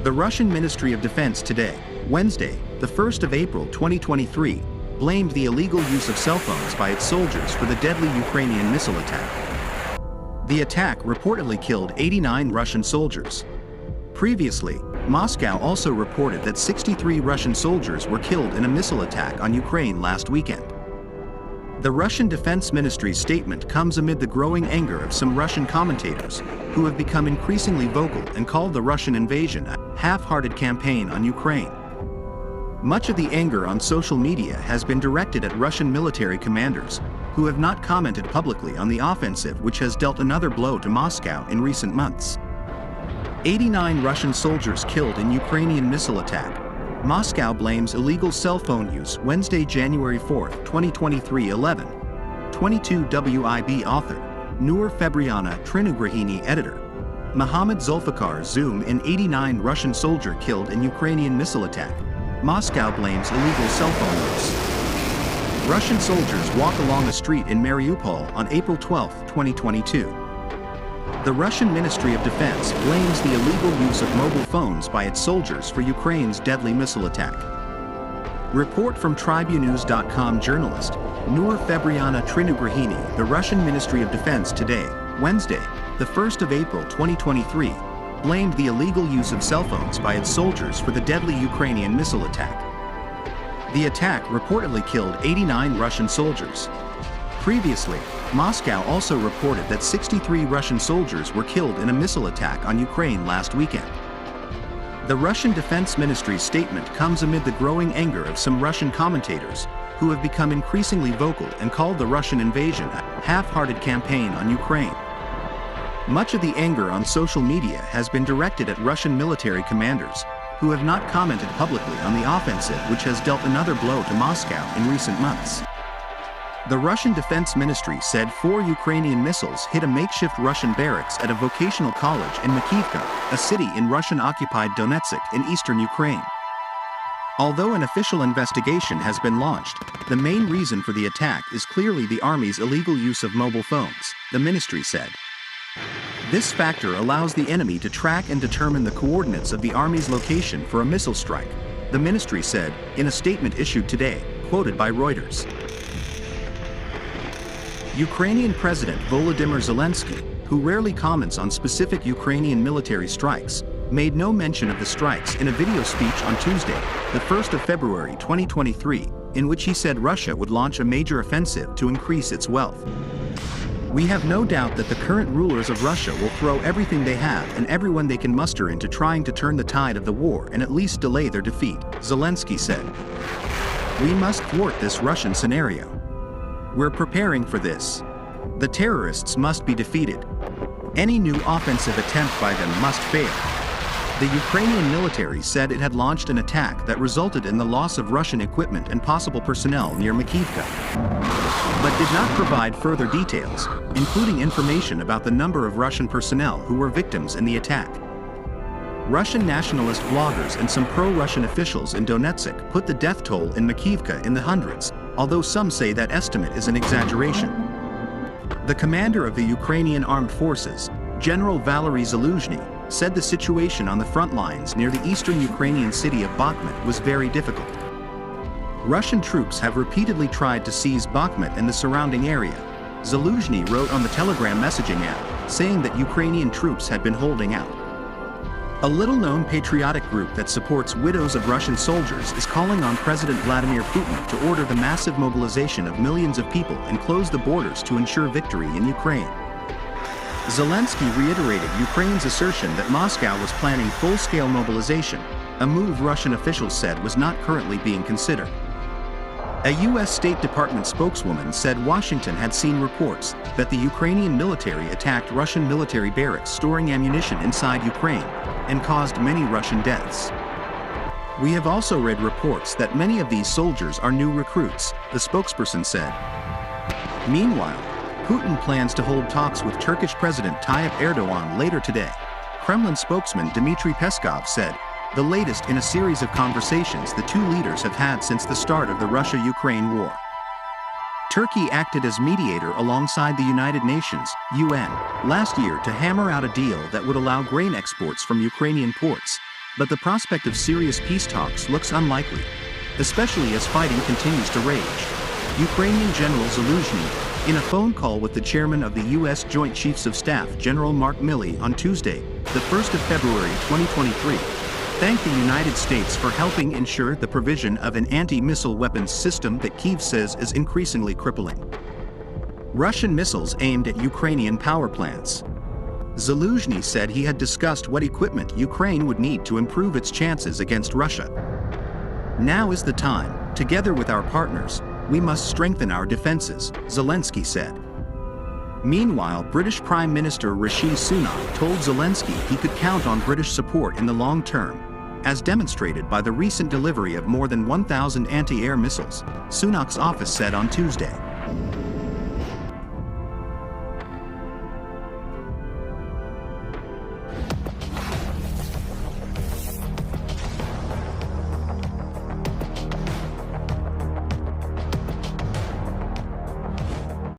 The Russian Ministry of Defense today, Wednesday, the 1st of April 2023, blamed the illegal use of cell phones by its soldiers for the deadly Ukrainian missile attack. The attack reportedly killed 89 Russian soldiers. Previously, Moscow also reported that 63 Russian soldiers were killed in a missile attack on Ukraine last weekend. The Russian Defense Ministry's statement comes amid the growing anger of some Russian commentators, who have become increasingly vocal and called the Russian invasion a half-hearted campaign on Ukraine. Much of the anger on social media has been directed at Russian military commanders, who have not commented publicly on the offensive which has dealt another blow to Moscow in recent months. 89 Russian soldiers killed in Ukrainian missile attack. Moscow blames illegal cell phone use Wednesday, January 4, 2023 11. 22 WIB author, Nur Febriana Trinugrahini editor. Mohammad Zulfikar zoom in 89 Russian soldier killed in Ukrainian missile attack. Moscow blames illegal cell phone use. Russian soldiers walk along a street in Mariupol on April 12, 2022. The Russian Ministry of Defense blames the illegal use of mobile phones by its soldiers for Ukraine's deadly missile attack. Report from Tribunews.com journalist, Nur Febriana Trinugrahini. The Russian Ministry of Defense today, Wednesday, the 1st of April 2023, blamed the illegal use of cell phones by its soldiers for the deadly Ukrainian missile attack. The attack reportedly killed 89 Russian soldiers. Previously, Moscow also reported that 63 Russian soldiers were killed in a missile attack on Ukraine last weekend. The Russian Defense Ministry's statement comes amid the growing anger of some Russian commentators, who have become increasingly vocal and called the Russian invasion a half-hearted campaign on Ukraine. Much of the anger on social media has been directed at Russian military commanders, who have not commented publicly on the offensive which has dealt another blow to Moscow in recent months. The Russian Defense Ministry said 4 Ukrainian missiles hit a makeshift Russian barracks at a vocational college in Kyiv, a city in Russian-occupied Donetsk in eastern Ukraine. Although an official investigation has been launched, the main reason for the attack is clearly the army's illegal use of mobile phones, the ministry said. This factor allows the enemy to track and determine the coordinates of the army's location for a missile strike, the ministry said in a statement issued today, quoted by Reuters. Ukrainian President Volodymyr Zelensky, who rarely comments on specific Ukrainian military strikes, made no mention of the strikes in a video speech on Tuesday, the 1st of February 2023, in which he said Russia would launch a major offensive to increase its wealth. We have no doubt that the current rulers of Russia will throw everything they have and everyone they can muster into trying to turn the tide of the war and at least delay their defeat, Zelensky said. We must thwart this Russian scenario. We're preparing for this. The terrorists must be defeated. Any new offensive attempt by them must fail. The Ukrainian military said it had launched an attack that resulted in the loss of Russian equipment and possible personnel near Kyiv, but did not provide further details, including information about the number of Russian personnel who were victims in the attack. Russian nationalist bloggers and some pro-Russian officials in Donetsk put the death toll in Kyiv in the hundreds, although some say that estimate is an exaggeration. The commander of the Ukrainian armed forces, General Valery Zaluzhny, said the situation on the front lines near the eastern Ukrainian city of Bakhmut was very difficult. Russian troops have repeatedly tried to seize Bakhmut and the surrounding area, Zaluzhny wrote on the Telegram messaging app, saying that Ukrainian troops had been holding out. A little-known patriotic group that supports widows of Russian soldiers is calling on President Vladimir Putin to order the massive mobilization of millions of people and close the borders to ensure victory in Ukraine. Zelensky reiterated Ukraine's assertion that Moscow was planning full-scale mobilization, a move Russian officials said was not currently being considered. A U.S. State Department spokeswoman said Washington had seen reports that the Ukrainian military attacked Russian military barracks storing ammunition inside Ukraine and caused many Russian deaths. We have also read reports that many of these soldiers are new recruits, the spokesperson said. Meanwhile, Putin plans to hold talks with Turkish President Tayyip Erdogan later today, Kremlin spokesman Dmitry Peskov said, the latest in a series of conversations the two leaders have had since the start of the Russia-Ukraine war. Turkey acted as mediator alongside the United Nations, UN, last year to hammer out a deal that would allow grain exports from Ukrainian ports, But the prospect of serious peace talks looks unlikely, especially as fighting continues to rage. Ukrainian General Zaluzhny, in a phone call with the chairman of the U.S. Joint Chiefs of Staff General Mark Milley on Tuesday, the 1st of February 2023, thanked the United States for helping ensure the provision of an anti-missile weapons system that Kyiv says is increasingly crippling. Russian missiles aimed at Ukrainian power plants. Zaluzhny said he had discussed what equipment Ukraine would need to improve its chances against Russia. Now is the time, together with our partners, we must strengthen our defenses, Zelensky said. Meanwhile, British Prime Minister Rishi Sunak told Zelensky he could count on British support in the long term, as demonstrated by the recent delivery of more than 1,000 anti-air missiles, Sunak's office said on Tuesday.